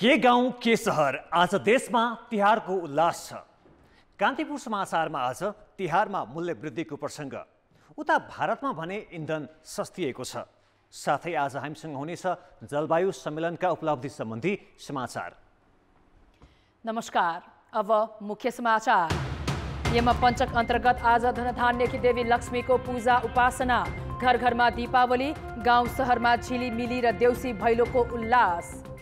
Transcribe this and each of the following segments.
के गाउँ के सहर आज देशमा तिहारको उल्लास छ। कान्तिपुर समाचारमा आज तिहारमा मूल्य वृद्धिको प्रसङ्ग। उता भारतमा भने इन्धन सस्तिएको छ। साथै आज हामीसँग हुनेछ जलवायु सम्मेलनका उपलब्धि सम्बन्धी समाचार। नमस्कार, अब मुख्य समाचार। यमपञ्चक अन्तर्गत आज धनधान्यकी देवी लक्ष्मीको पूजा उपासना। घर घरमा दीपावली, गाउँ सहरमा झिलिमिली र देउसी भैलोको उल्लास।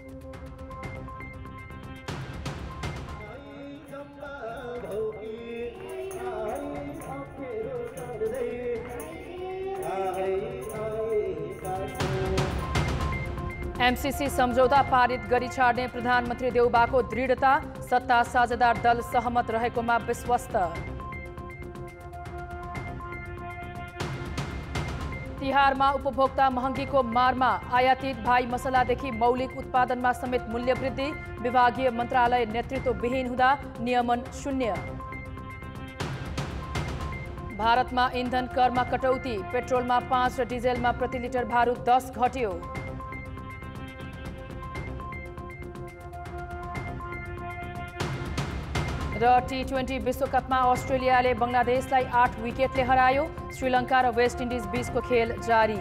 एमसीसी सम्झौता पारित गरी छाड्ने प्रधानमन्त्री देउबाको दृढता। सत्ता साझेदार दल सहमत रहेकोमा विश्वस्त। तिहारमा उपभोक्ता महँगीको मारमा। आयातित भाइ मसलादेखि मौलिक उत्पादनमा समेत मूल्य वृद्धि। विभागीय मन्त्रालय नेतृत्वविहीन हुँदा नियमन शून्य। भारतमा इन्धन करमा कटौती। पेट्रोलमा 5 र डिजेलमा प्रति लिटर भारू 10 घट्यो। र टी20 विश्वकपमा अस्ट्रेलियाले बङ्गलादेशलाई 8 विकेटले हरायो। श्रीलङ्का र वेस्ट इन्डिज बीचको खेल जारी।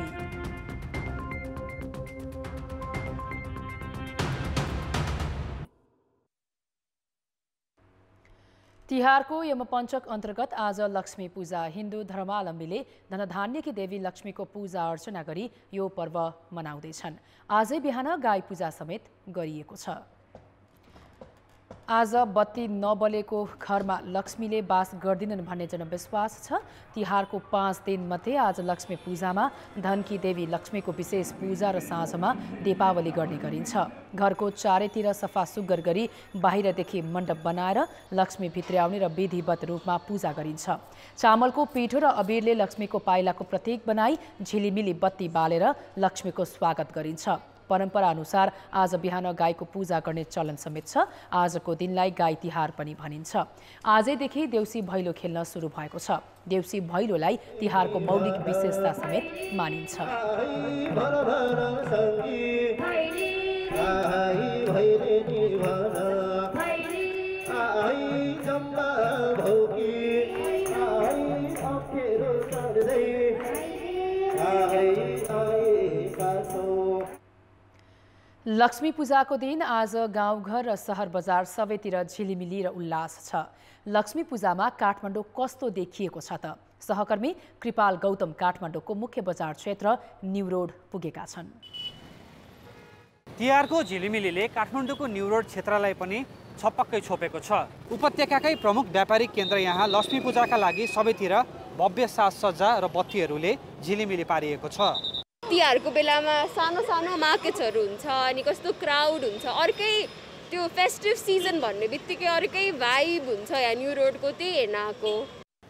तिहारको यमपञ्चक अन्तर्गत आज लक्ष्मी पूजा। हिन्दू धर्मावलम्बीले धनधान्यकी देवी लक्ष्मीको पूजा अर्चना गरी यो पर्व मनाउँदैछन्। आजै बिहान गाई पूजा समेत गरिएको छ। आज बत्ती नबलेको घरमा लक्ष्मीले वास गर्दिनन् भन्ने जनविश्वास छ। तिहारको 5 दिनमध्ये आज लक्ष्मी पूजामा धनकी देवी लक्ष्मीको विशेष पूजा र साँझमा दीपावली गर्ने गरिन्छ। घरको चारैतिर सफा सुग्घर गरी बाहिरदेखि मण्डप बनाएर लक्ष्मी भित्र्याउने र विधिवत रूपमा पूजा गरिन्छ। चामलको पिठो र अबिरले लक्ष्मीको पाइलाको प्रतीक बनाई झिलिमिली बत्ती बालेर लक्ष्मीको स्वागत गरिन्छ। परम्परा अनुसार आज बिहान गाईको पूजा गर्ने चलन समेत छ। आजको दिनलाई गाई तिहार पनि भनिन्छ। आजैदेखि देउसी भैलो खेल्न सुरु भएको छ। देउसी भैलोलाई तिहारको मौलिक विशेषता समेत मानिन्छ। लक्ष्मी पूजाको दिन आज गाउँघर र सहर बजार सबैतिर झिलिमिली र उल्लास छ। लक्ष्मी पूजामा काठमाडौँ कस्तो देखिएको छ त? सहकर्मी कृपाल गौतम काठमाडौँको मुख्य बजार क्षेत्र न्यू रोड पुगेका छन्। तिहारको झिलिमिलीले काठमाडौँको न्यू रोड क्षेत्रलाई पनि छपक्कै छोपेको छ। उपत्यकाकै प्रमुख व्यापारिक केन्द्र यहाँ लक्ष्मी पूजाका लागि सबैतिर भव्य साजसज्जा र बत्तीहरूले झिलिमिली पारिएको छ। तिहारको बेलामा सानो सानो मार्केट्सहरू हुन्छ, अनि कस्तो क्राउड हुन्छ। अर्कै त्यो फेस्टिभ सिजन भन्ने बित्तिकै अर्कै भाइब हुन्छ यहाँ न्यू रोडको, त्यही हेर्न आएको।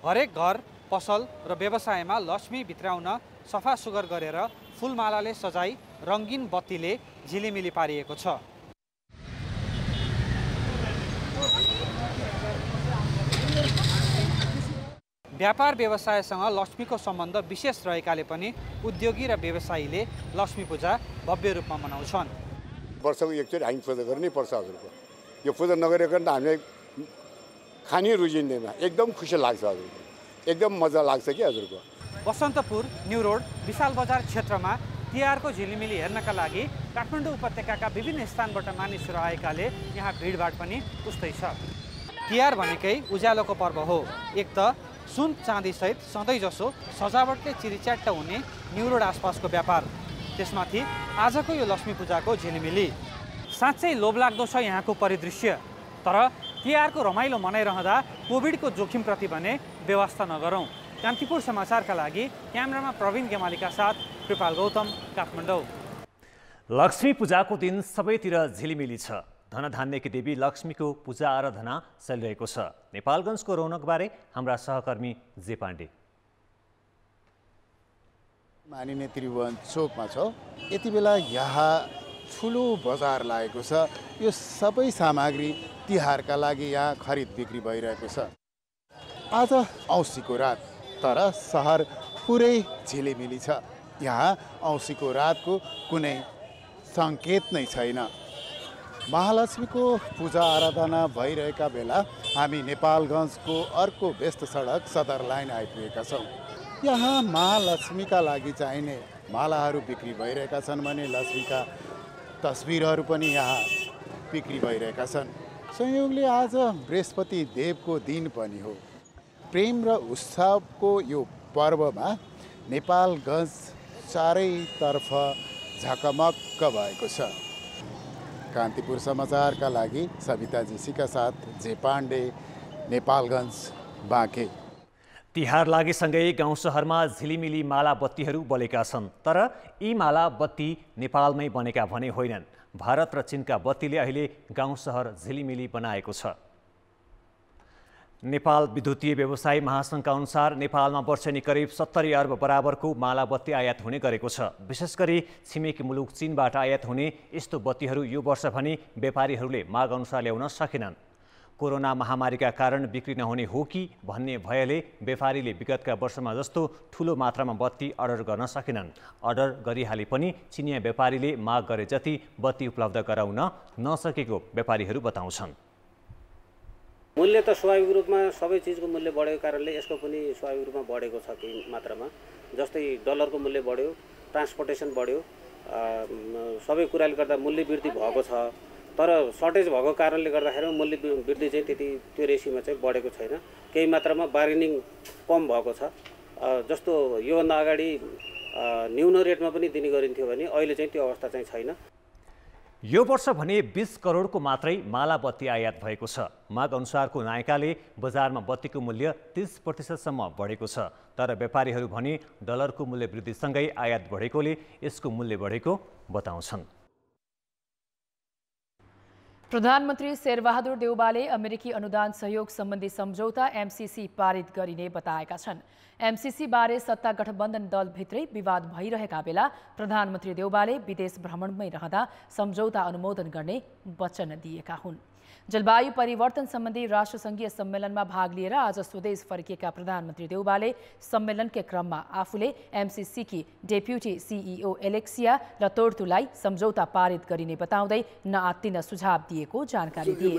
हरेक घर, पसल र व्यवसायमा लक्ष्मी भित्राउन सफा सुग्घर गरेर फुलमालाले सजाई रङ्गीन बत्तीले झिलिमिली पारिएको छ। व्यापार व्यवसायसँग लक्ष्मीको सम्बन्ध विशेष रहेकाले पनि उद्योगी र व्यवसायीले लक्ष्मी पूजा भव्य रूपमा मनाउँछन्। वर्षको एकचोटि हामी पूजा गर्नै पर्छ हजुरको। यो पूजा नगरिकन त हामीलाई खानै रुजिँदैन। एकदम खुसी लाग्छ हजुरको, एकदम मजा लाग्छ कि हजुरको। बसन्तपुर, न्यू रोड, विशाल बजार क्षेत्रमा तिहारको झिलिमिली हेर्नका लागि काठमाडौँ उपत्यकाका विभिन्न स्थानबाट मानिसहरू आएकाले यहाँ भिडभाड पनि उस्तै छ। तिहार भनेकै उज्यालोको पर्व हो। एक त सुन चाँदी सहित सधैँ जसो सजावटले चिरिच्याट्ट हुने न्यू रोड आसपासको व्यापार, त्यसमाथि आजको यो लक्ष्मी पूजाको झिलिमिली। साँच्चै लोभलाग्दो छ यहाँको परिदृश्य। तर तिहारको रमाइलो मनाइरहँदा कोभिडको जोखिमप्रति भने व्यवस्था नगरौँ। कान्तिपुर समाचारका लागि क्यामेरामा प्रवीण गेमालीका साथ कृपाल गौतम, काठमाडौँ। लक्ष्मी पूजाको दिन सबैतिर झिलिमिली छ। धनधान्यकी देवी लक्ष्मीको पूजा आराधना चलिरहेको छ। नेपालगञ्जको रौनकबारे हाम्रा सहकर्मी जे पाण्डे। मानिने त्रिभुवन चोकमा छ। यति बेला यहाँ ठुलो बजार लागेको छ। यो सबै सामग्री तिहारका लागि यहाँ खरिद बिक्री भइरहेको छ। आज औँसीको रात, तर सहर पुरै झिलिमिली छ। यहाँ औँसीको रातको कुनै सङ्केत नै छैन। महालक्ष्मीको पूजा आराधना भइरहेका बेला हामी नेपालगञ्जको अर्को व्यस्त सडक सदर लाइन आइपुगेका छौँ। यहाँ महालक्ष्मीका लागि चाहिने मालाहरू बिक्री भइरहेका छन् भने लक्ष्मीका तस्बिरहरू पनि यहाँ बिक्री भइरहेका छन्। संयोगले आज बृहस्पति देवको दिन पनि हो। प्रेम र उत्सवको यो पर्वमा नेपालगञ्ज चारैतर्फ झकमक्क भएको छ। कान्तिपुर समाचारका लागि सविता जीसीका साथ जे पाण्डे, नेपालगञ्ज, बाँके। तिहार लागेसँगै गाउँ सहरमा झिलिमिली माला बत्तीहरू बलेका छन्। तर यी माला बत्ती नेपालमै बनेका भने होइनन्। भारत र चीनका बत्तीले अहिले गाउँ सहर झिलिमिली बनाएको छ। नेपाल विद्युतीय व्यवसाय महासङ्घका अनुसार नेपालमा वर्षेनी करिब 70 अर्ब बराबरको माला बत्ती आयात हुने गरेको छ। विशेष गरी छिमेकी मुलुक चीनबाट आयात हुने यस्तो बत्तीहरू यो वर्ष भने व्यापारीहरूले माग अनुसार ल्याउन सकेनन्। कोरोना महामारीका कारण बिक्री नहुने हो कि भन्ने भयले व्यापारीले विगतका वर्षमा जस्तो ठुलो मात्रामा बत्ती अर्डर गर्न सकेनन्। अर्डर गरिहाले पनि चिनिया व्यापारीले माग गरे जति बत्ती उपलब्ध गराउन नसकेको व्यापारीहरू बताउँछन्। मूल्य त स्वाभाविक रूपमा सबै चिजको मूल्य बढेको कारणले यसको पनि स्वाभाविक रूपमा बढेको छ केही मात्रामा। जस्तै डलरको मूल्य बढ्यो, ट्रान्सपोर्टेसन बढ्यो, सबै कुराले गर्दा मूल्य वृद्धि भएको छ। तर सर्टेज भएको कारणले गर्दाखेरि मूल्य वृद्धि चाहिँ त्यति त्यो रेसियोमा चाहिँ बढेको छैन। केही मात्रामा बार्गेनिङ कम भएको छ। जस्तो योभन्दा अगाडि न्यून रेटमा पनि दिने गरिन्थ्यो भने अहिले चाहिँ त्यो अवस्था चाहिँ छैन। यो वर्ष भने 20 करोडको मात्रै माला बत्ती आयात भएको छ। माग अनुसारको नायकाले बजारमा बत्तीको मूल्य 30% बढेको छ। तर व्यापारीहरू भने डलरको मूल्य वृद्धिसँगै आयात बढेकोले यसको मूल्य बढेको बताउँछन्। प्रधानमन्त्री शेरबहादुर देउवाले अमेरिकी अनुदान सहयोग सम्बन्धी सम्झौता एमसीसी पारित गरिने बताएका छन्। एमसीसी बारे सत्ता गठबन्धन दलभित्रै विवाद भइरहेका बेला प्रधानमन्त्री देउवाले विदेश भ्रमणमै रहँदा सम्झौता अनुमोदन गर्ने वचन दिएका हुन्। जलवायु परिवर्तन सम्बन्धी राष्ट्रसङ्घीय सम्मेलनमा भाग लिएर आज स्वदेश फर्किएका प्रधानमन्त्री देउवाले सम्मेलनकै क्रममा आफूले एमसीसीकी डेप्युटी सीईओ एलेक्सिया लतोर्तुलाई सम्झौता पारित गरिने बताउँदै नआत्तिन सुझाव दिएको जानकारी दिए।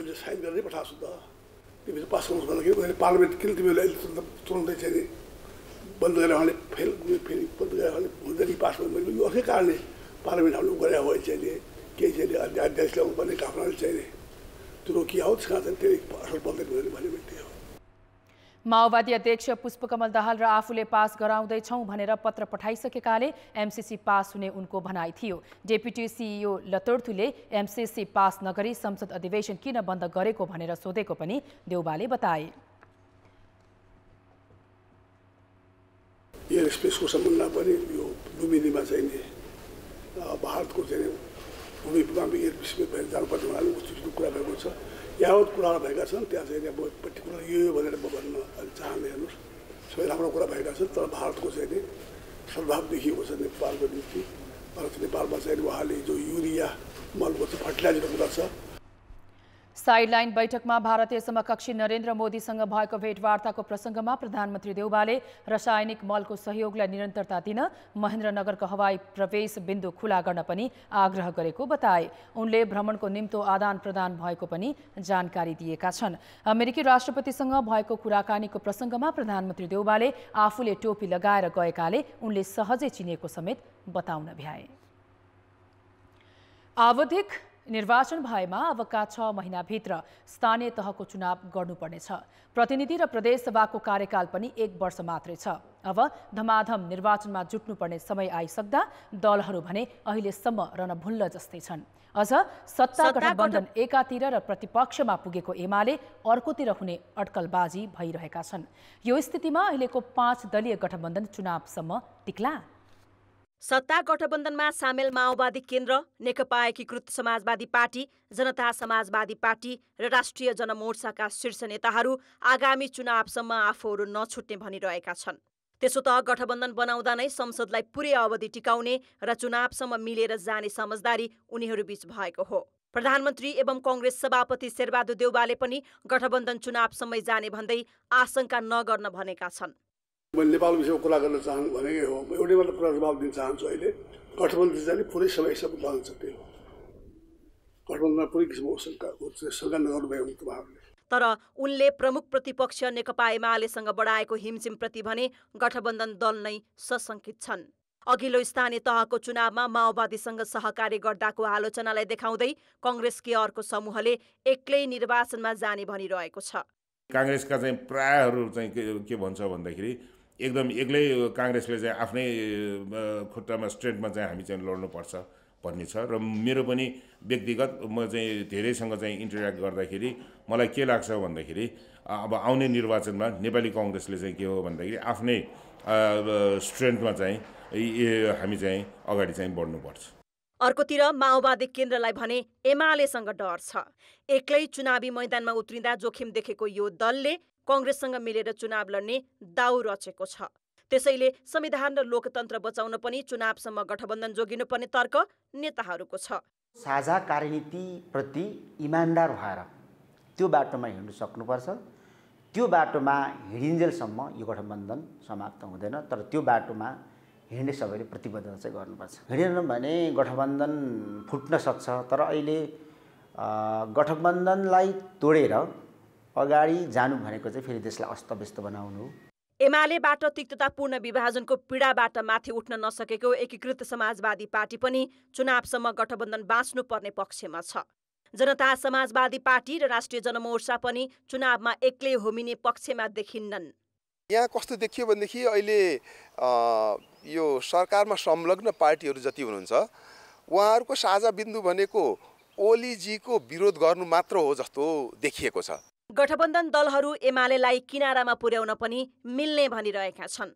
बन्द गरेर उहाँले फेरि बन्द गरेर हुँदैन पास गर्नु यो अर्कै कारणले पार्लिमेन्ट हाम्रो गरे हो चाहिँ केही चाहिँ अध्यक्ष ल्याउनुपर्ने कारणले चाहिँ त्यो रोकिया हो त्यसमा चाहिँ त्यही असर बन्दैन भन्ने व्यक्ति हो। माओवादी अध्यक्ष पुष्पकमल दाहाल र आफूले पास गराउँदैछौँ भनेर पत्र पठाइसकेकाले एमसीसी पास हुने उनको भनाइ थियो। डेप्युटी सीईओ लतोर्थुले एमसीसी पास नगरी संसद अधिवेशन किन बन्द गरेको भनेर सोधेको पनि देउवाले बताए। एयर स्पेसको सम्बन्धमा पनि यो लुम्बिनीमा चाहिँ नि भारतको चाहिँ भूमिमा एयर स्पेस भएर जानुपर्छ उहाँले उचित कुरा भएको छ। यावत कुराहरू भएका छन् त्यहाँ चाहिँ अब पर्टिकुलर यो भनेर म भन्न चाहन्न। हेर्नुहोस् सबै राम्रो कुरा भएका छन् तर भारतको चाहिँ नि सद्भाव देखिएको छ नेपालको निम्ति। नेपालमा चाहिँ उहाँले जो युरिया मलको चाहिँ फर्टिलाइजरको कुरा छ। साइडलाइन बैठकमा भारतीय समकक्षी नरेन्द्र मोदीसँग भएको भेटवार्ताको प्रसङ्गमा प्रधानमन्त्री देउवाले रासायनिक मलको सहयोगलाई निरन्तरता दिन महेन्द्रनगरको हवाई प्रवेश बिन्दु खुला गर्न पनि आग्रह गरेको बताए। उनले भ्रमणको निम्तो आदान प्रदान भएको पनि जानकारी दिएका छन्। अमेरिकी राष्ट्रपतिसँग भएको कुराकानीको प्रसङ्गमा प्रधानमन्त्री देउवाले आफूले टोपी लगाएर गएकाले उनले सहजै चिनेको समेत बताउन भ्याए। आवधिक निर्वाचन भएमा अबका 6 महिनाभित्र स्थानीय तहको चुनाव गर्नुपर्नेछ। प्रतिनिधि र प्रदेशसभाको कार्यकाल पनि 1 वर्ष मात्रै छ। अब धमाधम निर्वाचनमा जुट्नुपर्ने समय आइसक्दा दलहरू भने अहिलेसम्म रणभुल्ल जस्तै छन्। अझ सत्ता गठबन्धन एकातिर र प्रतिपक्षमा पुगेको एमाले अर्कोतिर हुने अड्कलबाजी भइरहेका छन्। यो स्थितिमा अहिलेको 5 दलीय गठबन्धन चुनावसम्म टिक्ला। सत्ता गठबन्धनमा सामेल माओवादी केन्द्र, नेकपा एकीकृत समाजवादी पार्टी, जनता समाजवादी पार्टी र राष्ट्रिय जनमोर्चाका शीर्ष नेताहरू आगामी चुनावसम्म आफूहरू नछुट्ने भनिरहेका छन्। त्यसो त गठबन्धन बनाउँदा नै संसदलाई पुरै अवधि टिकाउने र चुनावसम्म मिलेर जाने समझदारी उनीहरूबीच भएको हो। प्रधानमन्त्री एवं कांग्रेस सभापति शेरबहादुर देउवाले पनि गठबन्धन चुनावसम्मै जाने भन्दै आशंका नगर्न भनेका छन्। मैले नेपाल विषयमा कुरा गर्न चाहन्छु भनेकै हो। एउटै मात्र कुरा जवाब दिन चाहन्छु। अहिले गठबन्धन चाहिँ पुरै समयसम्म रहन्छ। त्यो गठबन्धनमा कुनै किसिमको सरकार नगर्नुभयो उहाँहरूले। तर उनले प्रमुख प्रतिपक्ष नेकपा एमालेसँग बढाएको हिमचिमप्रति भने गठबन्धन दल नै सशङ्कित छन्। अघिल्लो स्थानीय तहको चुनावमा माओवादीसँग सहकार्य गर्दाको आलोचनालाई देखाउँदै कङ्ग्रेसकी अर्को समूहले एक्लै निर्वाचनमा जाने भनिरहेको छ। काङ्ग्रेसका चाहिँ प्रायहरू चाहिँ के भन्छ भन्दाखेरि एकदम एक्लै काङ्ग्रेसले चाहिँ आफ्नै खुट्टामा स्ट्रेटमा चाहिँ हामी चाहिँ लड्नुपर्छ भन्ने छ। र मेरो पनि व्यक्तिगत म चाहिँ धेरैसँग चाहिँ इन्टरेक्ट गर्दाखेरि मलाई के लाग्छ भन्दाखेरि अब आउने निर्वाचनमा नेपाली कङ्ग्रेसले चाहिँ के हो भन्दाखेरि आफ्नै स्ट्रेन्थमा चाहिँ हामी चाहिँ अगाडि चाहिँ बढ्नुपर्छ। अर्कोतिर माओवादी केन्द्रलाई भने एमालेसँग डर छ। एक्लै चुनावी मैदानमा उत्रिँदा जोखिम देखेको यो दलले कङ्ग्रेससँग मिलेर चुनाव लड्ने दाउ रचेको छ। त्यसैले संविधान र लोकतन्त्र बचाउन पनि चुनावसम्म गठबन्धन जोगिनुपर्ने तर्क नेताहरूको छ। साझा कार्यनीतिप्रति इमान्दार भएर त्यो बाटोमा हिँड्नु सक्नुपर्छ। त्यो बाटोमा हिँडिन्जेलसम्म यो गठबन्धन समाप्त हुँदैन, तर त्यो बाटोमा हिँड्ने सबैले प्रतिबद्धता चाहिँ गर्नुपर्छ। हिँडेन भने गठबन्धन फुट्न सक्छ। तर अहिले गठबन्धनलाई तोडेर अगाडि जानु भनेको चाहिँ फेरि देशलाई अस्तव्यस्त बनाउनु हो। एमालेबाट तिक्ततापूर्ण विभाजनको पीडाबाट माथि उठ्न नसकेको एकीकृत समाजवादी पार्टी पनि चुनावसम्म गठबन्धन बाँच्नुपर्ने पक्षमा छ। जनता समाजवादी पार्टी र राष्ट्रिय जनमोर्चा पनि चुनावमा एक्लै होमिने पक्षमा देखिन्नन्। यहाँ कस्तो देखियो भनेदेखि अहिले यो सरकारमा संलग्न पार्टीहरू जति हुनुहुन्छ उहाँहरूको साझा बिन्दु भनेको ओलीजीको विरोध गर्नु मात्र हो जस्तो देखिएको छ। गठबन्धन दलहरू एमालेलाई किनारामा पुर्याउन पनि मिल्ने भनिरहेका छन्।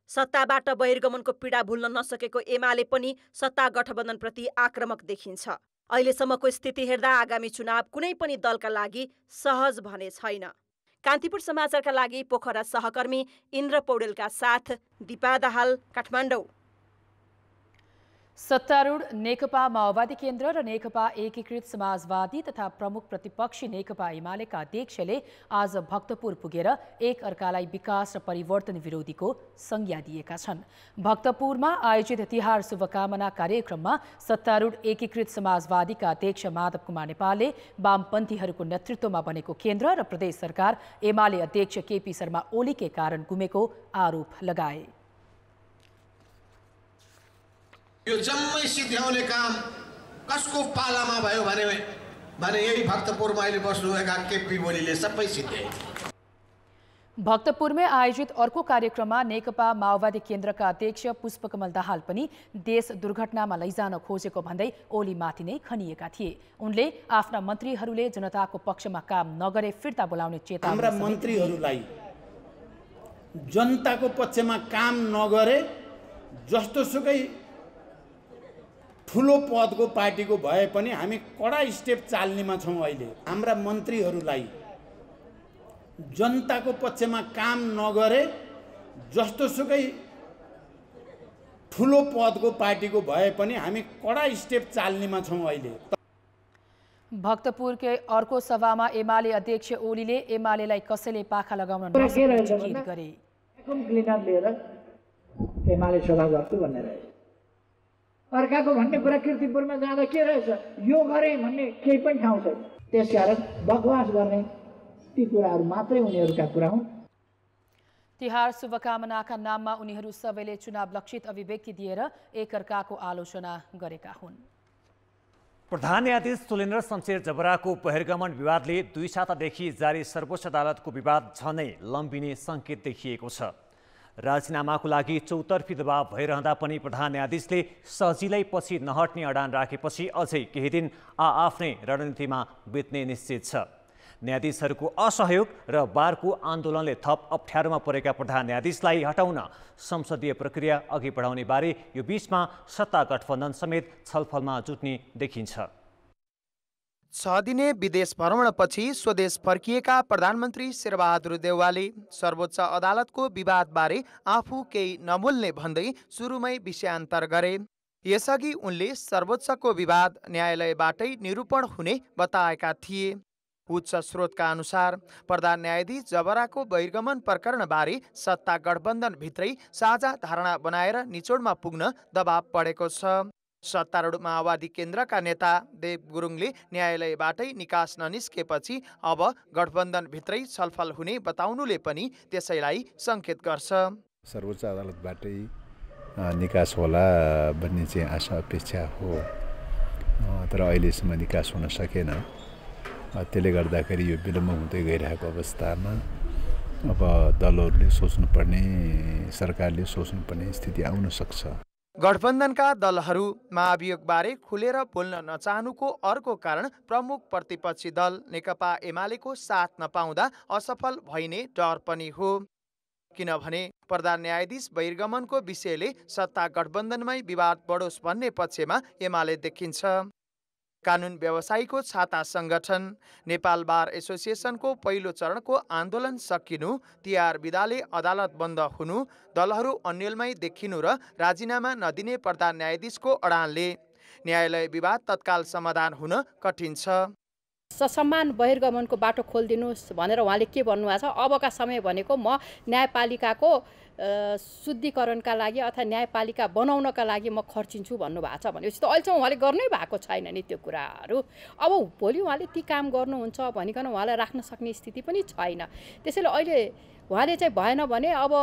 सत्ताबाट बहिर्गमनको पीडा भुल्न नसकेको एमाले पनि सत्ता गठबन्धनप्रति आक्रामक देखिन्छ। अहिलेसम्मको स्थिति हेर्दा आगामी चुनाव कुनै पनि दलका लागि सहज भने छैन। कान्तिपुर समाचारका लागि पोखरा सहकर्मी इन्द्र पौडेलका साथ दिपा दाहाल, काठमाडौँ। सत्तारूढ नेकपा माओवादी केन्द्र र नेकपा एकीकृत समाजवादी तथा प्रमुख प्रतिपक्षी नेकपा एमालेका अध्यक्षले आज भक्तपुर पुगेर एक अर्कालाई विकास र परिवर्तन विरोधीको संज्ञा दिएका छन्। भक्तपुरमा आयोजित तिहार शुभकामना कार्यक्रममा सत्तारूढ एकीकृत समाजवादीका अध्यक्ष माधव कुमार नेपालले वामपन्थीहरूको नेतृत्वमा बनेको केन्द्र र प्रदेश सरकार एमाले अध्यक्ष केपी शर्मा ओलीकै कारण गुमेको आरोप लगाए। यो जम्मै सिद्ध्याउने काम कसको पालामा भयो भने यही भक्तपुरमा अहिले बस्नुभएका केपी ओलीले सबै सिद्ध्याए। भक्तपुरमै आयोजित अर्को कार्यक्रममा नेकपा माओवादी केन्द्रका अध्यक्ष पुष्पकमल दाहाल पनि देश दुर्घटनामा लैजान खोजेको भन्दै ओलीमाथि नै खनिएका थिए। उनले आफ्ना मन्त्रीहरूले जनताको पक्षमा काम नगरे फिर्ता बोलाउने चेतावनी हाम्रा मन्त्रीहरूलाई जनताको पक्षमा काम नगरे जस्तोसुकै ठुलो पदको पार्टीको भए पनि हामी कडा स्टेप चाल्नेमा छौँ। अहिले हाम्रा मन्त्रीहरूलाई जनताको पक्षमा काम नगरे जस्तोसुकै ठुलो पदको पार्टीको भए पनि हामी कडा स्टेप चाल्नेमा छौँ। अहिले भक्तपुरकै अर्को सभामा एमाले अध्यक्ष ओलीले एमालेलाई कसैले पाखा लगाउन नसकेको गरे। एमाले सभा गर्छु भनेर अर्काको भन्ने कुरा कीर्तिपुरमा जाँदा के रहेछ यो गरेँ भन्ने केही पनि ठाउँ छैन। त्यसकारण बकवास गर्ने ती कुराहरू मात्रै उनीहरूका कुरा हुन्। तिहार शुभकामनाका नाममा उनीहरू सबैले चुनाव लक्षित अभिव्यक्ति दिएर एकअर्काको आलोचना गरेका हुन्। प्रधान न्यायाधीश सुलेन्द्र शमशेर जबराको बहिर्गमन विवादले 2 सातादेखि जारी सर्वोच्च अदालतको विवाद झनै लम्बिने सङ्केत देखिएको छ। राजीनामाको लागि चौतर्फी दबाव भइरहँदा पनि प्रधान न्यायाधीशले सजिलै पछि नहट्ने अडान राखेपछि अझै केही दिन आफ्नै रणनीतिमा बित्ने निश्चित छ। न्यायाधीशहरूको असहयोग र बारको आन्दोलनले थप अप्ठ्यारोमा परेका प्रधान न्यायाधीशलाई हटाउन संसदीय प्रक्रिया अघि बढाउने बारे यो बीचमा सत्ता गठबन्धन समेत छलफलमा जुट्ने देखिन्छ। 6 दिने विदेश भ्रमणपछि स्वदेश फर्किएका प्रधानमन्त्री शेरबहादुर देउवाले सर्वोच्च अदालतको विवादबारे आफू केही नबोल्ने भन्दै सुरुमै विषयान्तर गरे। यसअघि उनले सर्वोच्चको विवाद न्यायालयबाटै निरूपण हुने बताएका थिए। उच्च स्रोतका अनुसार प्रधान न्यायाधीश जबराको बहिर्गमन प्रकरणबारे सत्ता गठबन्धन भित्रै साझा धारणा बनाएर निचोडमा पुग्न दबाव बढेको छ। सत्तारूढ माओवादी केन्द्रका नेता देव गुरुङले न्यायालयबाटै निकास ननिस्केपछि अब गठबन्धनभित्रै छलफल हुने बताउनुले पनि त्यसैलाई सङ्केत गर्छ। सर्वोच्च अदालतबाटै निकास होला भन्ने चाहिँ आशा अपेक्षा हो, तर अहिलेसम्म निकास हुन सकेन। त्यसले गर्दाखेरि यो विलम्ब हुँदै गइरहेको अवस्थामा अब दलहरूले सोच्नुपर्ने, सरकारले सोच्नुपर्ने स्थिति आउन सक्छ। गठबन्धनका दलहरू महाभियोगबारे खुलेर बोल्न नचाहनुको अर्को कारण प्रमुख प्रतिपक्षी दल नेकपा एमालेको साथ नपाउँदा असफल भइने डर पनि हो। किनभने प्रधान न्यायाधीश बहिर्गमनको विषयले सत्ता गठबन्धनमै विवाद बढोस् भन्ने पक्षमा एमाले देखिन्छ। कानुन व्यवसायीको छाता संगठन नेपाल बार एसोसिएसनको पहिलो चरणको आन्दोलन सकिनु, तिहार बिदाले अदालत बन्द हुनु, दलहरू अन्यलमै देखिनु र राजीनामा नदिने प्रधान न्यायाधीशको अडानले न्यायालय विवाद तत्काल समाधान हुन कठिन छ। ससम्मान बहिर्गमनको बाटो खोलिदिनुहोस् भनेर उहाँले के भन्नुभएको छ, अबका समय भनेको म न्यायपालिकाको शुद्धिकरणका लागि अथवा न्यायपालिका बनाउनका लागि म खर्चिन्छु भन्नुभएको छ भनेपछि त अहिलेसम्म उहाँले गर्नै भएको छैन नि त्यो कुराहरू। अब भोलि उहाँले ती काम गर्नुहुन्छ भनिकन उहाँलाई राख्न सक्ने स्थिति पनि छैन। त्यसैले अहिले उहाँले चाहिँ भएन भने अब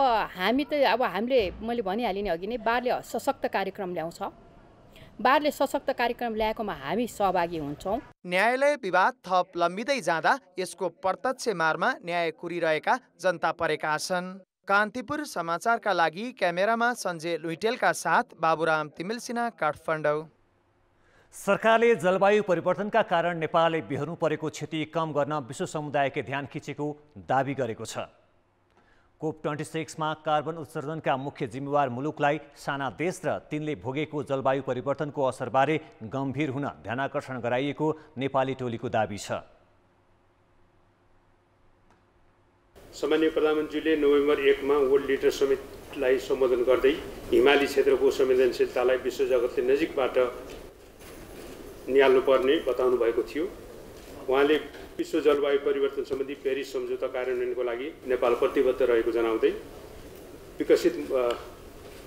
हामीले मैले भनिहालेँ नि अघि नै, बारले सशक्त कार्यक्रम ल्याउँछ, बारले सशक्त कार्यक्रम ल्याएकोमा हामी सहभागी हुन्छौँ। न्यायालय विवाद थप लम्बिँदै जाँदा यसको प्रत्यक्ष मारमा न्याय कुरिरहेका जनता परेका छन्। कान्तिपुर समाचारका लागि क्यामेरामा सञ्जय लुइटेलका साथ बाबुराम तिमिल सिन्हा, काठमाडौँ। सरकारले जलवायु परिवर्तनका कारण नेपालले बेहोर्नु परेको क्षति कम गर्न विश्व समुदायकै ध्यान खिचेको दाबी गरेको छ। COP26 कार्बन उत्सर्जनका मुख्य जिम्मेवार मुलुकलाई साना देश र तिनले भोगेको जलवायु परिवर्तनको असरबारे गम्भीर हुन ध्यानाकर्षण गराइएको नेपाली टोलीको दाबी छ। सामान्य प्रधानमन्त्रीले नोभेम्बर 1 मा वर्ल्ड लिडर समिटलाई सम्बोधन गर्दै हिमाली क्षेत्रको संवेदनशीलतालाई विश्व जगतले नजिकबाट निहाल्नुपर्ने बताउनु भएको थियो। उहाँले विश्व जलवायु परिवर्तन सम्बन्धी पेरिस सम्झौता कार्यान्वयनको लागि नेपाल प्रतिबद्ध रहेको जनाउँदै विकसित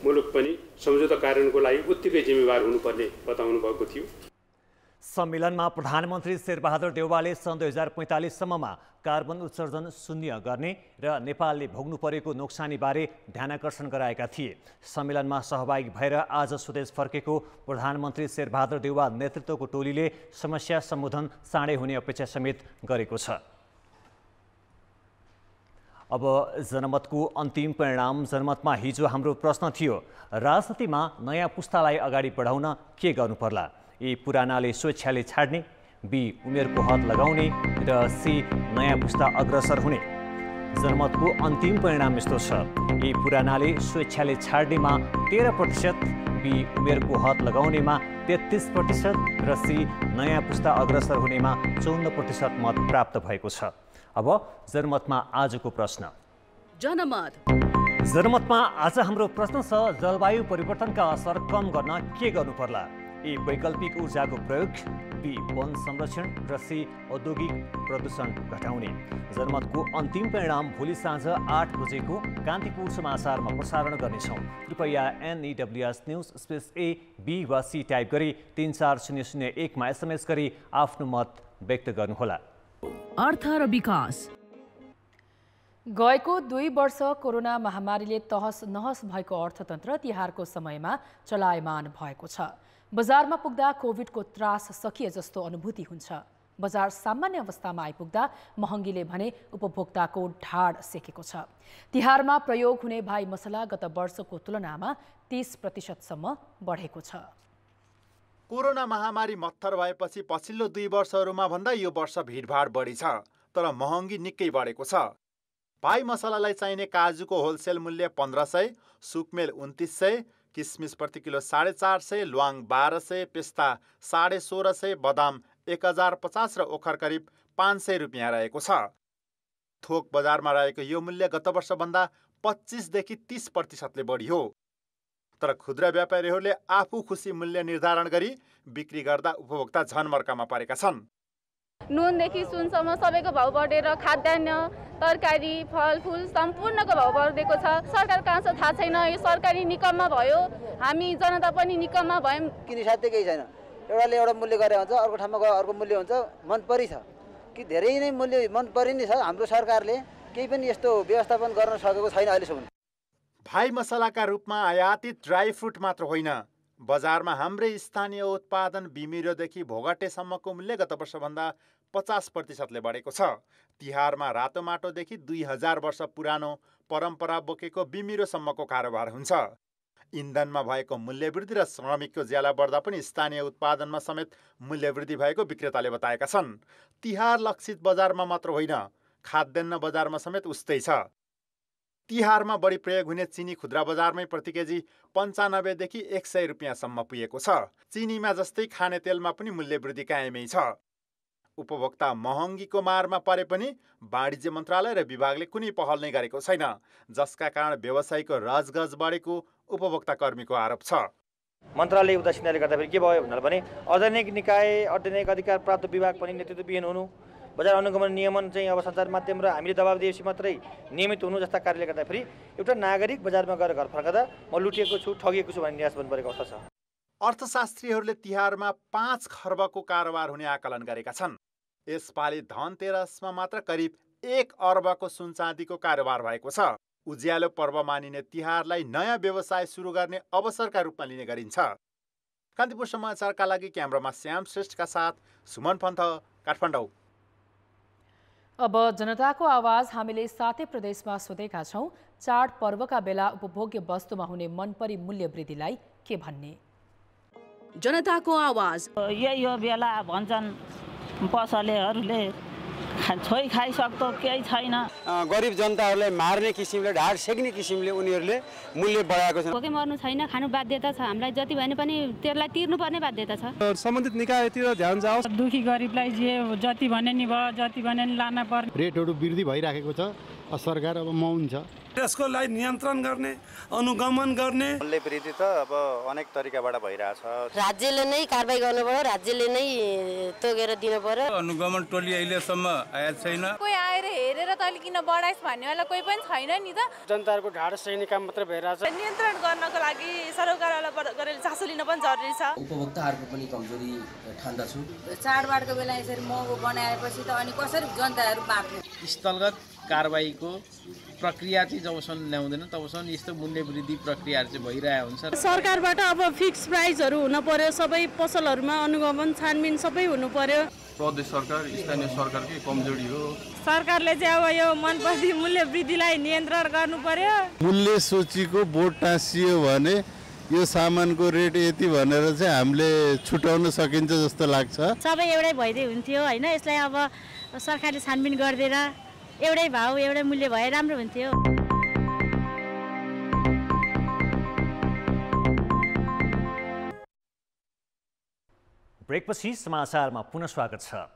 मुलुक पनि सम्झौता कार्यान्वयनको लागि उत्तिकै जिम्मेवार हुनुपर्ने बताउनु भएको थियो। सम्मेलनमा प्रधानमन्त्री शेरबहादुर देउवाले सन् 2045 सम्ममा कार्बन उत्सर्जन शून्य गर्ने र नेपालले भोग्नु परेको नोक्सानीबारे ध्यानाकर्षण गराएका थिए। सम्मेलनमा सहभागी भएर आज स्वदेश फर्केको प्रधानमन्त्री शेरबहादुर देउवा नेतृत्वको टोलीले समस्या सम्बोधन चाँडै हुने अपेक्षा समेत गरेको छ। अब जनमतको अन्तिम परिणाम। जनमतमा हिजो हाम्रो प्रश्न थियो, राजनीतिमा नयाँ पुस्तालाई अगाडि बढाउन के गर्नु पर्ला? ए, पुरानाले स्वेच्छाले छाड्ने, बी, उमेरको हद लगाउने र सी, नयाँ पुस्ता अग्रसर हुने। जनमतको अन्तिम परिणाम यस्तो छ, ए, पुरानाले स्वेच्छाले छाड्नेमा 13%, बी, उमेरको हद लगाउनेमा 33% र सी, नयाँ पुस्ता अग्रसर हुनेमा 54% मत प्राप्त भएको छ। अब जनमतमा आजको प्रश्न। जनमतमा आज हाम्रो प्रश्न छ, जलवायु परिवर्तनका असर कम गर्न के गर्नु पर्ला? ए, वैकल्पिक ऊर्जाको प्रयोग, बी, वन संरक्षण र सी, औद्योगिक प्रदूषण घटाउने। जनमतको अन्तिम परिणाम भोलि साँझ 8 बजेको कान्तिपुर समाचारमा प्रसारण गर्नेछौँ। कृपया NEWS news space A, B वा C टाइप गरी 34001 मा SMS गरी आफ्नो मत व्यक्त गर्नुहोला। अर्थ र विकास। गएको 2 वर्ष कोरोना महामारीले तहस नहस भएको अर्थतन्त्र तिहारको समयमा चलायमान भएको छ। बजारमा पुग्दा कोभिडको त्रास सकिए जस्तो अनुभूति हुन्छ। बजार सामान्य अवस्थामा आइपुग्दा महँगीले भने उपभोक्ताको ढाड सेकेको छ। तिहारमा प्रयोग हुने भाइ मसला गत वर्षको तुलनामा 30% सम्म बढेको छ। कोरोना महामारी मत्थर भएपछि पछिल्लो 2 वर्षहरूमा भन्दा यो वर्ष भिडभाड बढी छ, तर महँगी निकै बढेको छ। भाइ मसलालाई चाहिने काजुको होलसेल मूल्य 1500, सुकमेल 2900, किसमिस प्रति किलो 450, ल्वाङ 1200, पेस्ता 1650, बदाम 1050 र ओखर करिब 500 रुपियाँ रहेको छ। थोक बजारमा रहेको यो मूल्य गत वर्षभन्दा 25 देखि 30% बढी हो। तर खुद्रा व्यापारीहरूले आफू खुसी मूल्य निर्धारण गरी बिक्री गर्दा उपभोक्ता झन मर्कामा परेका छन्। नुनदेखि सुनसम्म सबैको भाउ बढेर खाद्यान्न तरकारी फलफुल सम्पूर्णको भाउ बढेको छ। सरकार कहाँ छ थाहा छैन। यो सरकारी निकममा भयो, हामी जनता पनि निकममा भयौँ। किन साध्य केही छैन। एउटाले एउटा मूल्य गरे हुन्छ, अर्को ठाउँमा गएर अर्को मूल्य हुन्छ। मन परी छ कि धेरै नै मूल्य मन परि नै छ। हाम्रो सरकारले केही पनि यस्तो व्यवस्थापन गर्न सकेको छैन अहिलेसम्म। भाइ मसलाका रूपमा आयातित ड्राई फ्रुट मात्र होइन, बजारमा हाम्रै स्थानीय उत्पादन बिमिरोदेखि भोगटेसम्मको मूल्य गत वर्षभन्दा 50% बढेको छ। तिहारमा रातो माटोदेखि 2000 वर्ष पुरानो परम्परा बोकेको बिमिरोसम्मको कारोबार हुन्छ। इन्धनमा भएको मूल्यवृद्धि र श्रमिकको ज्याला बढ्दा पनि स्थानीय उत्पादनमा समेत मूल्यवृद्धि भएको विक्रेताले बताएका छन्। तिहार लक्षित बजारमा मात्र होइन, खाद्यान्न बजारमा समेत उस्तै छ। तिहारमा बढी प्रयोग हुने चिनी खुद्रा बजारमै प्रति केजी 95 देखि 100 रुपियाँसम्म पुगेको छ। चिनीमा जस्तै खाने तेलमा पनि मूल्यवृद्धि कायमै छ। उपभोक्ता महँगीको मारमा परे पनि वाणिज्य मन्त्रालय र विभागले कुनै पहल नै गरेको छैन, जसका कारण व्यवसायीको राजगज बढेको उपभोक्ता कर्मीको आरोप छ। मन्त्रालय उदासीनताले गर्दाखेरि के भयो भन्दा पनि अर्धनैतिक निकाय अर्धनैतिक अधिकार प्राप्त विभाग पनि नेतृत्वविहीन हुनु, बजार अनुगमन नियमन चाहिँ अब सञ्चार माध्यम र हामीले दबाब दिएपछि मात्रै नियमित हुनु जस्ता कार्यले गर्दाखेरि एउटा नागरिक बजारमा गएर घर फर्कदा म लुटिएको छु, ठगिएको छु भन्ने निराश बन्न परेको अवस्था छ। अर्थशास्त्रीहरूले तिहारमा 5 खर्बको कारोबार हुने आकलन गरेका छन्। यसपालि धनतेरसमा मात्र करिब 1 अर्बको सुनचाँदीको कारोबार भएको छ। उज्यालो पर्व मानिने तिहारलाई नयाँ व्यवसाय सुरु गर्ने अवसरका रूपमा लिने गरिन्छ। कान्तिपुर समाचारका लागि क्यामेरामा श्याम श्रेष्ठका साथ सुमन पन्थ, काठमाडौँ। अब जनताको आवाज हामीले 7 प्रदेशमा सोधेका छौँ। चाड पर्वका बेला उपभोग्य वस्तुमा हुने मनपरी मूल्य वृद्धिलाई के भन्ने? जनताको आवाज। यही हो बेला भन्छन् पसलेहरूले, छोइ खाइसक्दो केही छैन। गरिब जनताहरूलाई मार्ने किसिमले, ढाड सेक्ने किसिमले उनीहरूले मूल्य बढाएको छ। भोकै मर्नु छैन, खानु बाध्यता छ। हामीलाई जति भने पनि त्यसलाई तिर्नुपर्ने बाध्यता छ। सम्बन्धित निकायतिर ध्यान जाओस्। दुखी गरिबलाई जे जति भने नि भयो, जति भने नि लान पर्ने। रेटहरू वृद्धि भइराखेको छ। सरकार अब मौन छ। त्यसको लागि नियन्त्रण गर्ने, अनुगमन गर्ने। मूल्य वृद्धि त अब अनेक तरिकाबाट भइरहेछ। राज्यले नै कारबाही गर्नु पर्यो, राज्यले नै तोकेर दिनु पर्यो। अनुगमन टोली अहिलेसम्म आएको छैन। कोही आएर हेरेर तैँले किन बढाइस् भन्नेवाला कोही पनि छैन नि त। जनताहरूको ढाड सेक्ने काम मात्र भइरहेछ। नियन्त्रण गर्नको लागि सरकारवाला चासो लिन पनि जरुरी छ। उपभोक्ताहरूको पनि कमजोरी ठान्दछु। चाडबाडको बेला यसरी महँगो बनाएपछि त अनि कसरी जनताहरू बाँच्ने? स्थलगत कारबाहीको प्रक्रिया चाहिँ जबसम्म ल्याउँदैन तबसम्म यस्तो मूल्य वृद्धि प्रक्रियाहरू चाहिँ भइरहेको हुन्छ। सरकारबाट अब फिक्स प्राइसहरू हुन पर्यो, सबै पसलहरूमा अनुगमन छानबिन सबै हुनु पर्यो। प्रदेश सरकार, स्थानीय सरकारकै कमजोरी हो। सरकारले चाहिँ अब यो मनपर्दि मूल्य वृद्धिलाई नियन्त्रण गर्नु पर्यो। मूल्य सूचीको बोर्ड टाँसियो भने यो सामानको रेट यति भनेर चाहिँ हामीले छुटाउन सकिन्छ जस्तो लाग्छ। सबै एउटै भइदिए हुन्थ्यो होइन? यसलाई अब सरकारले छानबिन गरिदिएर एउटै भाउ एउटै मूल्य भए राम्रो हुन्थ्यो। ब्रेकपछि समाचारमा पुनः स्वागत छ।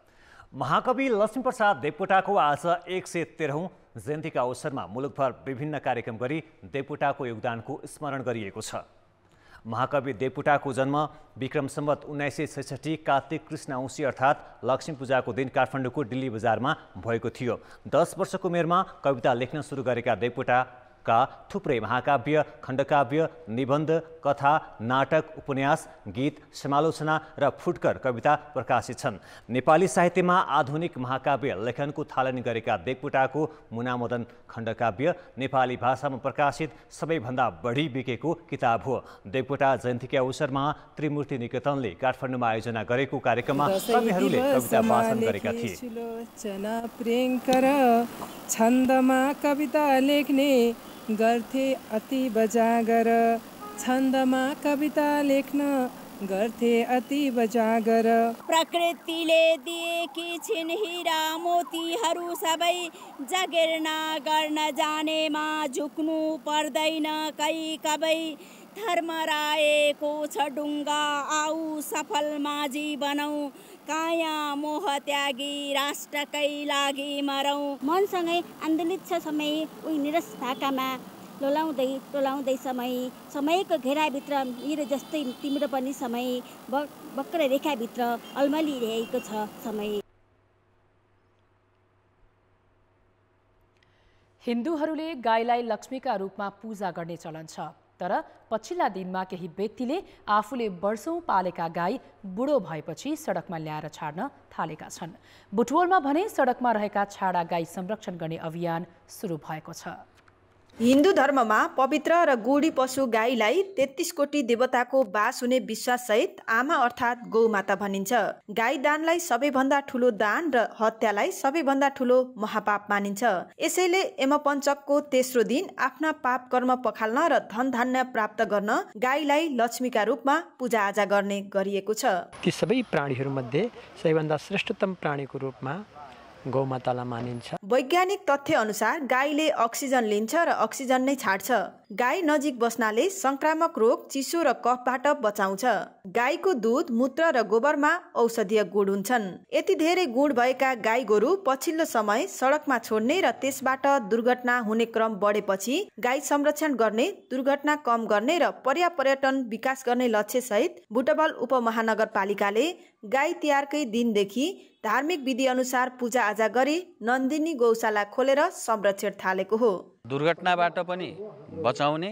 महाकवि लक्ष्मीप्रसाद देवकोटाको आज 113औं जयन्तीका अवसरमा मुलुकभर विभिन्न कार्यक्रम गरी देवकोटाको योगदानको स्मरण गरिएको छ। महाकवि देवकोटाको जन्म विक्रम सम्वत 1966 कार्तिक कृष्ण औँसी अर्थात् लक्ष्मी पूजाको दिन काठमाडौँको दिल्ली बजारमा भएको थियो। 10 वर्षको उमेरमा कविता लेख्न सुरु गरेका देवकोटाका थुप्रै महाकाव्य, खण्डकाव्य, निबन्ध, कथा, नाटक, उपन्यास, गीत, समालोचना र फुटकर कविता प्रकाशित छन्। नेपाली साहित्यमा आधुनिक महाकाव्य लेखनको थालनी गरेका देवकोटाको मुनामदन खण्डकाव्य नेपाली भाषामा प्रकाशित सबैभन्दा बढी बिकेको किताब हो। देवकोटा जयन्तीका अवसरमा त्रिमूर्ति निकेतनले काठमाडौँमा आयोजना गरेको कार्यक्रममा कविहरूले कविता वाचन गरेका थिए। छन्दमा कविता लेख्ने गर्थे अति बजागर, छन्दमा कविता लेख्न गर्थे अति बजागर। प्रकृतिले दिएकी छिन् हिरा मोतीहरू सबै, जगेर्ना गर्न जानेमा झुक्नु पर्दैन कहीँ कबै। धर्म राएको छ डुङ्गा, आऊ सफल माझी बनाऊ, काया मोह त्यागी राष्ट्रकै लागि मरौँ। मनसँगै आन्दोलित छ समय, उही निरस भाकामा लोलाउँदै टोलाउँदै समय। समयको घेराभित्र मेरो जस्तै तिम्रो पनि समय, वक्र रेखाभित्र अल्मलिरहेको छ समय। हिन्दूहरूले गाईलाई लक्ष्मीका रूपमा पूजा गर्ने चलन छ, तर पछिल्ला दिनमा केही व्यक्तिले आफूले वर्षौं पालेका गाई बुढो भएपछि सडकमा ल्याएर छाड्न थालेका छन्। बुटवलमा भने सडकमा रहेका छाडा गाई संरक्षण गर्ने अभियान सुरु भएको छ। हिन्दू धर्ममा पवित्र र गुडी पशु गाईलाई 33 कोटी देवताको बास हुने विश्वाससहित आमा अर्थात् गौमाता भनिन्छ। गाई दानलाई सबैभन्दा ठुलो दान र हत्यालाई सबैभन्दा ठुलो महापाप मानिन्छ। यसैले यमपञ्चकको तेस्रो दिन आफ्ना पाप कर्म पखाल्न र धन धान्य प्राप्त गर्न गाईलाई लक्ष्मीका रूपमा पूजाआजा गर्ने गरिएको छ। ती सबै प्राणीहरूमध्ये सबैभन्दा श्रेष्ठतम प्राणीको रूपमा गौमातालाई मानिन्छ। वैज्ञानिक तथ्य अनुसार गाईले अक्सिजन लिन्छ र अक्सिजन नै छाड्छ। गाई नजिक बस्नाले संक्रामक रोग, चिसो र कफबाट बचाउँछ। गाईको दूध, मूत्र र गोबरमा औषधीय गुण हुन्छन्। यति धेरै गुण भएका गाई गोरु पछिल्लो समय सडकमा छोड्ने र त्यसबाट दुर्घटना हुने क्रम बढेपछि गाई संरक्षण गर्ने, दुर्घटना कम गर्ने र पर्यावरण विकास गर्ने लक्ष्य सहित बुटवल उपमहानगरपालिकाले गाई तिहारकै दिनदेखि धार्मिक विधि अनुसार पूजा आजा गरी नन्दिनी गौशाला खोलेर संरक्षण थालेको हो। दुर्घटनाबाट पनि बचाउने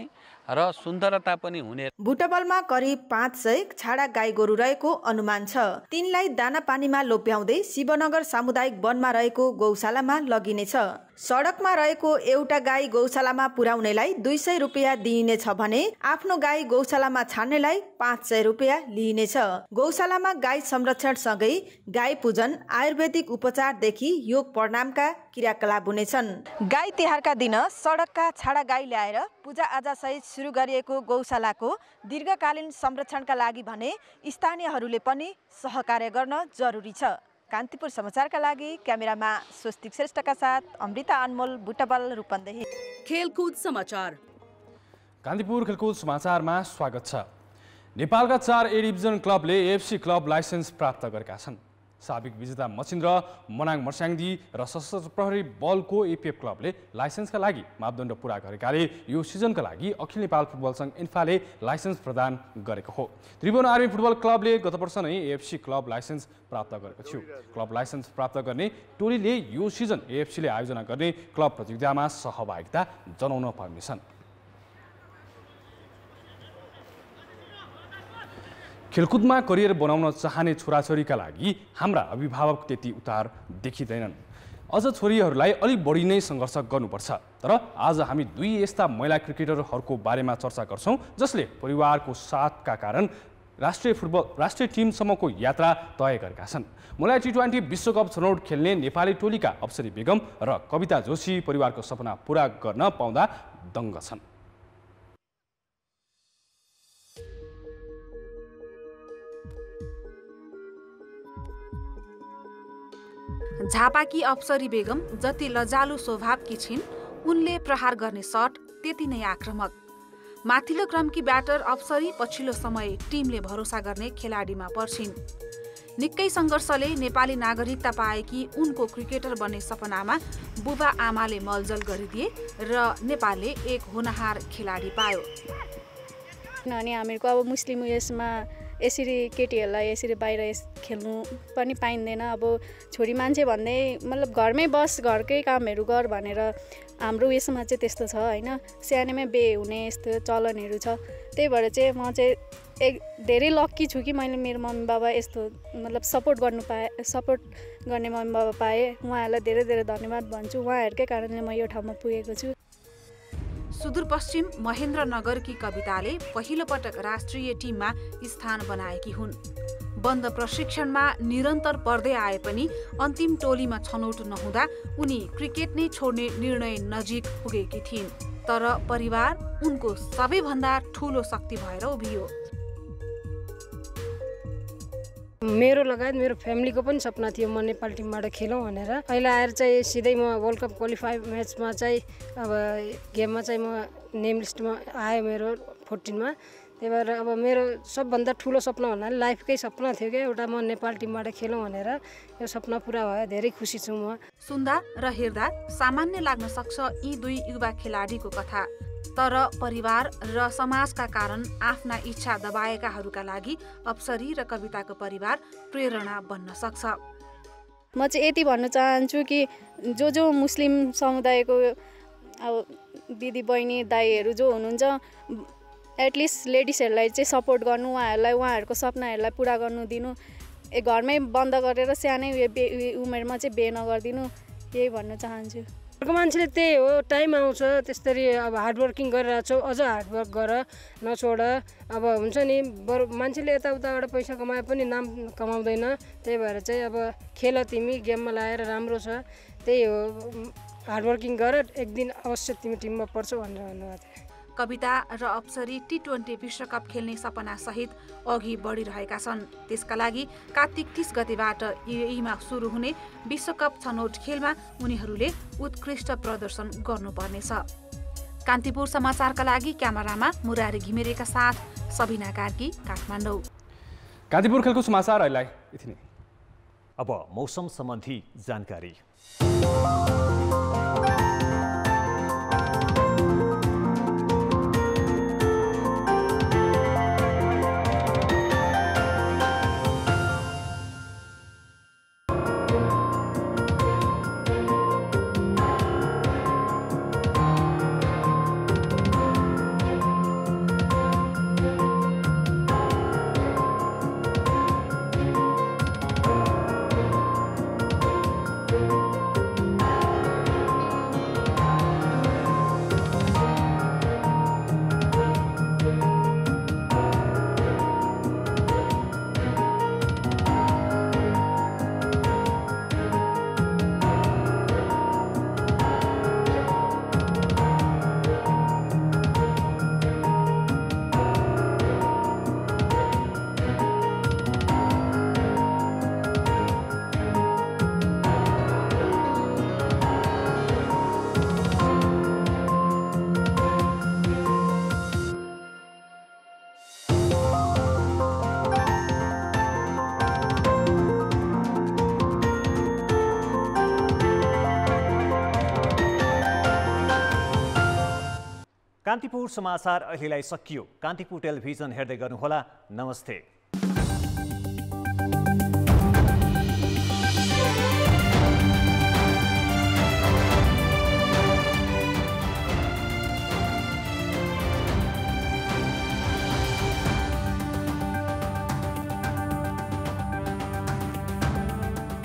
र सुन्दरता पनि हुने। बुटवलमा करिब 500 छाडा गाई गोरु रहेको अनुमान छ। तिनलाई दाना पानीमा लोभ्याउँदै शिवनगर सामुदायिक वनमा रहेको गौशालामा लगिनेछ। सडकमा रहेको एउटा गाई गौशालामा पुर्याउनेलाई 200 रुपियाँ दिइनेछ भने आफ्नो गाई गौशालामा छाड्नेलाई 500 रुपियाँ लिइनेछ। गौशालामा गाई संरक्षण सँगै गाई पूजन, आयुर्वेदिक उपचारदेखि योग प्रणामका क्रियाकलाप हुनेछन्। गाई तिहारका दिन सडकका छाडा गाई ल्याएर पूजा आजा सहित सुरु गरिएको गौशालाको दीर्घकालीन संरक्षणका लागि भने स्थानीयहरूले पनि सहकार्य गर्न जरुरी छ। कान्तिपुर समाचारका लागि क्यामेरामा स्वस्तिक श्रेष्ठका साथ अमृता अनमोल, बुटवल, रूपन्देही। खेलकुद समाचार। कान्तिपुर खेलकुद समाचारमा स्वागत छ। नेपालका 4 ए डिभिजन क्लबले एएफसी क्लब लाइसेन्स प्राप्त गरेका छन्। साबिक विजेता मचिन्द्र, मनाङ मर्स्याङदी र सशस्त्र प्रहरी बलको एपीएफ क्लबले लाइसेन्सका लागि मापदण्ड पूरा गरेकाले यो सिजनका लागि अखिल नेपाल फुटबल सङ्घ इन्फाले लाइसेन्स प्रदान गरेको हो। त्रिभुवन आर्मी फुटबल क्लबले गत वर्ष नै एएफसी क्लब लाइसेन्स प्राप्त गरेको थियो। क्लब लाइसेन्स प्राप्त गर्ने टोलीले यो सिजन एएफसीले आयोजना गर्ने क्लब प्रतियोगितामा सहभागिता जनाउन पर्नेछन्। खेलकुदमा करियर बनाउन चाहने छोराछोरीका लागि हाम्रा अभिभावक त्यति उतार देखिँदैनन्। अझ छोरीहरूलाई अलिक बढी नै सङ्घर्ष गर्नुपर्छ। तर आज हामी 2 यस्ता महिला क्रिकेटरहरूको बारेमा चर्चा गर्छौँ जसले परिवारको साथका कारण राष्ट्रिय टिमसम्मको यात्रा तय गरेका छन्। मलाई T20 विश्वकप छनौट खेल्ने नेपाली टोलीका अप्सरी बेगम र कविता जोशी परिवारको सपना पूरा गर्न पाउँदा दङ्ग छन्। झापाकी अप्सरी बेगम जति लजालु स्वभावकी छिन्, उनले प्रहार गर्ने शट त्यति नै आक्रामक। माथिल्लो क्रमकी ब्याटर अप्सरी पछिल्लो समय टिमले भरोसा गर्ने खेलाडीमा पर्छिन्। निकै सङ्घर्षले नेपाली नागरिकता पाएकी उनको क्रिकेटर बन्ने सपनामा बुबा आमाले मलजल गरिदिए र नेपालले एक होनहार खेलाडी पायो। अनि हामीहरूको अब मुस्लिम उयसमा यसरी केटीहरूलाई यसरी बाहिर खेल्नु पनि पाइँदैन। अब छोरी मान्छे भन्दै मतलब घरमै बस, घरकै कामहरू गर भनेर हाम्रो उयसमा चाहिँ त्यस्तो छ होइन। सानैमै बिहे हुने यस्तो चलनहरू छ। त्यही भएर चाहिँ म चाहिँ धेरै लक्की छु कि मैले मेरो मम्मी बाबा यस्तो मतलब सपोर्ट गर्ने मम्मी बाबा पाएँ। उहाँहरूलाई धेरै धेरै धन्यवाद भन्छु। उहाँहरूकै कारणले म यो ठाउँमा पुगेको छु। सुदूरपश्चिम महेन्द्रनगरकी कविताले पहिलो पटक राष्ट्रिय टिममा स्थान बनाएकी हुन्। बन्द प्रशिक्षणमा निरन्तर पढ्दै आए पनि अन्तिम टोलीमा छनौट नहुँदा उनी क्रिकेट नै छोड्ने निर्णय नजिक पुगेकी थिइन्। तर परिवार उनको सबैभन्दा ठुलो शक्ति भएर उभियो। मेरो लगायत मेरो फ्यामिलीको पनि सपना थियो म नेपाल टिमबाट खेलौँ भनेर। अहिले आएर चाहिँ सिधै म वर्ल्ड कप क्वालिफाई म्याचमा चाहिँ अब गेममा चाहिँ म नेम लिस्टमा आयो मेरो 14मा। त्यही भएर अब मेरो सबभन्दा ठुलो सपना भन्नाले लाइफकै सपना थियो क्या एउटा, म नेपाल टिमबाट खेलौँ भनेर। यो सपना पुरा भयो, धेरै खुसी छु म। सुन्दा र हेर्दा सामान्य लाग्न सक्छ यी 2 युवा खेलाडीको कथा। तर परिवार र समाजका कारण आफ्ना इच्छा दबाएकाहरूका लागि अप्सरी र कविताको परिवार प्रेरणा बन्न सक्छ। म चाहिँ यति भन्न चाहन्छु कि जो मुस्लिम समुदायको अब दिदी बहिनी दाइहरू जो हुनुहुन्छ एटलिस्ट लेडिजहरूलाई चाहिँ सपोर्ट गर्नु, उहाँहरूको सपनाहरूलाई पुरा गर्नु दिनु, घरमै बन्द गरेर सानै उमेरमा चाहिँ बिहे नगरिदिनु, यही भन्न चाहन्छु। अर्को मान्छेले त्यही हो, टाइम आउँछ त्यसरी अब हार्डवर्किङ गरिरहेको छौ, अझ हार्डवर्क गर, नछोड। अब हुन्छ नि बरु मान्छेले यताउताबाट पैसा कमाए पनि नाम कमाउँदैन, त्यही भएर चाहिँ अब खेल तिमी गेममा लगाएर राम्रो छ, त्यही हो, हार्डवर्किङ गर, एक दिन अवश्य तिमी टिममा पर्छौ भनेर भन्नुभएको थियो। कविता र अप्सरी टी20 विश्वकप खेल्ने सपनासहित अघि बढिरहेका छन्। त्यसका लागि कार्तिक 30 गतेबाट युएईमा सुरु हुने विश्वकप छनौट खेलमा उनीहरूले उत्कृष्ट प्रदर्शन गर्नुपर्नेछ। कान्तिपुर समाचारका लागि क्यामेरामा मुरारी घिमिरेका साथ सबिना कार्की, काठमाडौँ। कान्तिपुर खेलको समाचार अहिलेलाई यति नै। अब मौसम सम्बन्धी जानकारी। कान्तिपुर समाचार अहिलेलाई सकियो। कान्तिपुर टेलिभिजन हेर्दै गर्नुहोला। नमस्ते।